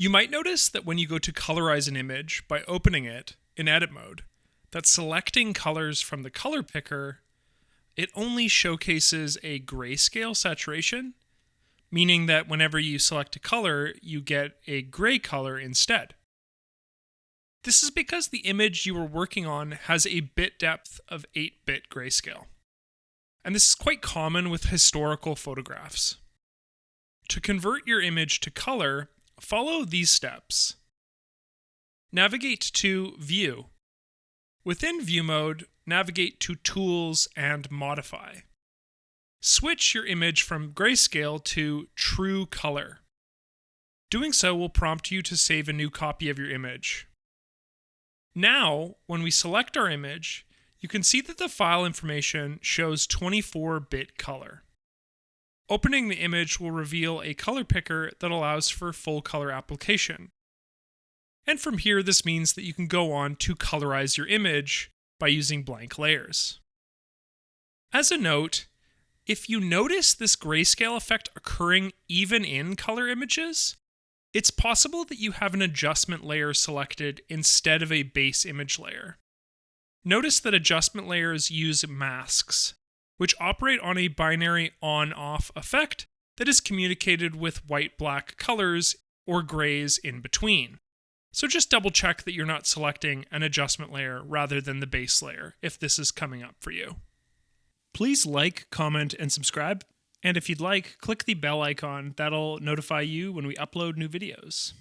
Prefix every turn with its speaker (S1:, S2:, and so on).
S1: You might notice that when you go to colorize an image by opening it in edit mode, that selecting colors from the color picker, it only showcases a grayscale saturation, meaning that whenever you select a color, you get a gray color instead. This is because the image you were working on has a bit depth of 8-bit grayscale. And this is quite common with historical photographs. To convert your image to color, follow these steps. Navigate to View. Within View mode, navigate to Tools and Modify. Switch your image from grayscale to true color. Doing so will prompt you to save a new copy of your image. Now, when we select our image, you can see that the file information shows 24-bit color. Opening the image will reveal a color picker that allows for full color application. And from here, this means that you can go on to colorize your image by using blank layers. As a note, if you notice this grayscale effect occurring even in color images, it's possible that you have an adjustment layer selected instead of a base image layer. Notice that adjustment layers use masks, which operate on a binary on-off effect that is communicated with white-black colors or grays in between. So just double check that you're not selecting an adjustment layer rather than the base layer if this is coming up for you. Please like, comment, and subscribe. And if you'd like, click the bell icon. That'll notify you when we upload new videos.